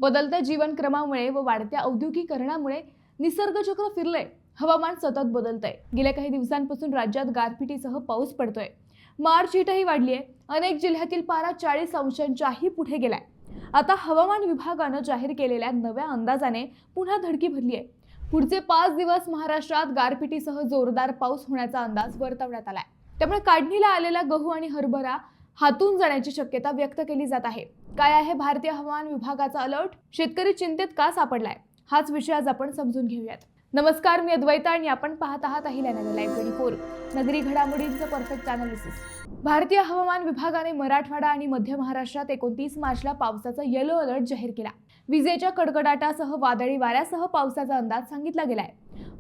बदलत्या जीवनक्रमामुळे व वाढत्या औद्योगिकीकरणामुळे निसर्ग चक्र फिरलंय. हवामान सतत बदलतंय. गेल्या काही दिवसांपासून राज्यात गारपिटीसह पाऊस पडतोय. मार्च हीटही वाढली आहे. अनेक जिल्ह्यातील पारा 40 अंशांच्याही पुढे गेलाय. आता हवामान विभागानं जाहीर केलेल्या नव्या अंदाजाने पुन्हा धडकी भरली आहे. पुढचे 5 दिवस महाराष्ट्रात गारपिटीसह जोरदार पाऊस होण्याचा अंदाज वर्तवण्यात आलाय. त्यामुळे काढणीला आलेला गहू आणि हरभरा हातून जाण्याची शक्यता व्यक्त केली जात आहे. काय आहे भारतीय हवामान विभागाचा अलर्ट? शेतकरी चिंतेत का सापडलाय? हाच विषय आज आपण समजून घेऊयात. नमस्कार, मी अद्वैता आणि आपण पाहत आहात अहिल्यानगर लाईव्ह 24, नगरी घडामोडींचं परफेक्ट अनालिसिस. भारतीय हवामान विभागाने मराठवाडा आणि मध्य महाराष्ट्रात 29 मार्चला पावसाचा येलो अलर्ट जाहीर केला. विजेच्या कडकडाटासह वादळी वाऱ्यासह पावसाचा अंदाज सांगितला गेलाय.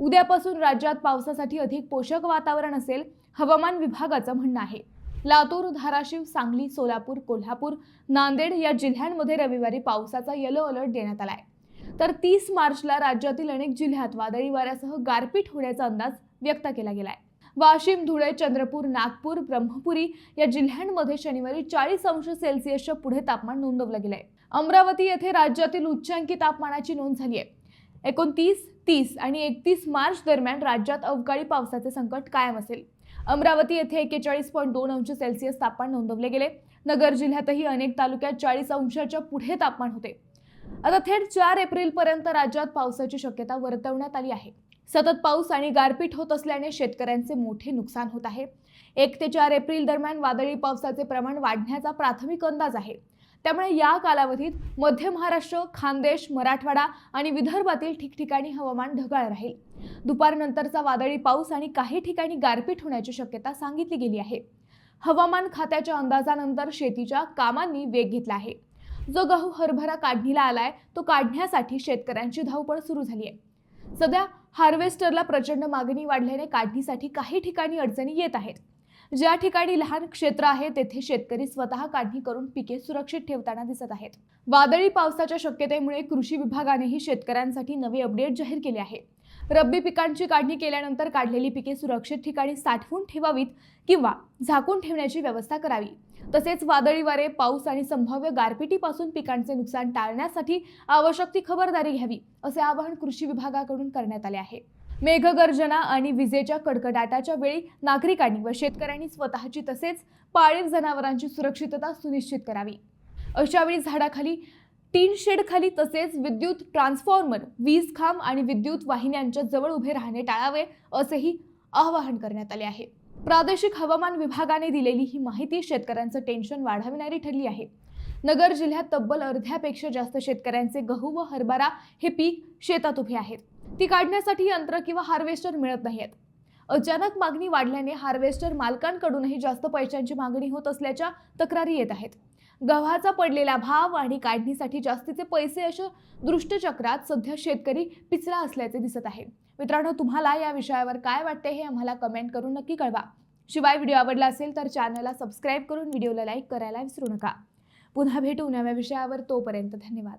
उद्यापासून राज्यात पावसासाठी अधिक पोषक वातावरण असेल, हवामान विभागाचं म्हणणं आहे. लातूर, धाराशिव, सांगली, सोलापूर, कोल्हापूर, नांदेड या जिल्ह्यांमध्ये रविवारी पावसाचा येलो अलर्ट देण्यात आलाय. तर 30 मार्चला राज्यातील अनेक जिल्ह्यात वादळी वाऱ्यासह गारपीट होण्याचा अंदाज व्यक्त केला गेलाय. वाशिम, धुळे, चंद्रपूर, नागपूर, ब्रह्मपुरी या जिल्ह्यांमध्ये शनिवारी 40 अंश सेल्सिअसच्या पुढे तापमान नोंदवलं गेलंय. अमरावती येथे राज्यातील उच्चांकी तापमानाची नोंद झाली आहे. 29, 30 आणि 31 मार्च दरम्यान राज्यात अवकाळी पावसाचे संकट कायम असेल. अमरावती येथे 41.2 अंश सेल्सिअस तापमान नोंदवले गेले. नगर जिल्ह्यातही अनेक तालुक्यात 40 अंशाच्या पुढे तापमान होते. आता थेट 4 एप्रिल पर्यंत राज्यात पावसाची शक्यता वर्तवण्यात आली आहे. सतत पाऊस आणि गारपीट होत असल्याने शेतकऱ्यांचे मोठे नुकसान होत आहे. 1 ते 4 एप्रिल दरम्यान वादळी पावसाचे प्रमाण वाढण्याचा प्राथमिक अंदाज आहे. त्यामुळे या कालावधीत मध्य महाराष्ट्र, खानदेश, मराठवाडा आणि विदर्भातील ठिकठिकाणी हवामान ढगाळ राहील. दुपारनंतरचा वादळी पाऊस आणि काही ठिकाणी गारपीट होण्याची शक्यता सांगितली गेली आहे. हवामान खात्याच्या अंदाजानंतर शेतीच्या कामांनी वेग घेतला आहे. जो गहू हरभरा काढणीला आलाय तो काढण्यासाठी शेतकऱ्यांची धावपळ सुरू झाली आहे. सध्या हार्वेस्टरला प्रचंड मागणी वाढल्याने काढणीसाठी काही ठिकाणी अडचणी येत आहेत. ज्या ठिकाणी लहान क्षेत्र आहे तेथे शेतकरी स्वतः काढणी करून पिके सुरक्षित ठेवताना दिसत आहेत. वादळी पावसाच्या शक्यतेमुळे कृषी विभागानेही शेतकऱ्यांसाठी नवे अपडेट जाहीर केले आहे. रब्बी पिकांची काढणी केल्यानंतर काढलेली पिके सुरक्षित ठिकाणी साठवून ठेवावीत किंवा झाकून ठेवण्याची व्यवस्था करावी. तसेच वादळी वारे, पाऊस आणि संभाव्य गारपिटीपासून पिकांचे नुकसान टाळण्यासाठी आवश्यक ती खबरदारी घ्यावी, असे आवाहन कृषी विभागाकडून करण्यात आले आहे. मेघगर्जना आणि विजेच्या कडकडाटाच्या वेळी नागरिकांनी व शेतकऱ्यांनी स्वतःची तसेच पाळीव जनावरांची सुरक्षितता सुनिश्चित करावी. अशावेळी झाडाखाली, टीन शेड खाली तसेच विद्युत ट्रान्सफॉर्मर, वीज खांब आणि विद्युत वाहिन्यांच्या जवळ उभे राहणे टाळावे, असेही आवाहन करण्यात आले आहे. प्रादेशिक हवामान विभागाने दिलेली ही माहिती शेतकऱ्यांचं टेन्शन वाढविणारी ठरली आहे. नगर जिल्ह्यात तब्बल अर्ध्यापेक्षा जास्त शेतकऱ्यांचे गहू व हरभरा हे पीक शेतात उभे आहेत. ती काढण्यासाठी यंत्र किंवा हार्वेस्टर मिळत नाहीत. अचानक मागणी वाढल्याने हार्वेस्टर मालकांकडूनही जास्त पैशांची मागणी होत असल्याच्या तक्रारी येत आहेत. गव्हाचा पडलेला भाव आणि काढणीसाठी जास्तीचे पैसे अशा दुष्टचक्रात सध्या शेतकरी पिचला असल्याचे दिसत आहे. मित्रांनो, तुम्हाला या विषयावर काय वाटते हे आम्हाला कमेंट करून नक्की कळवा. शिवाय व्हिडिओ आवडला असेल तर चॅनलला सबस्क्राईब करून व्हिडिओला लाईक करायला विसरू नका. पुन्हा भेटू नव्या विषयावर. तोपर्यंत धन्यवाद.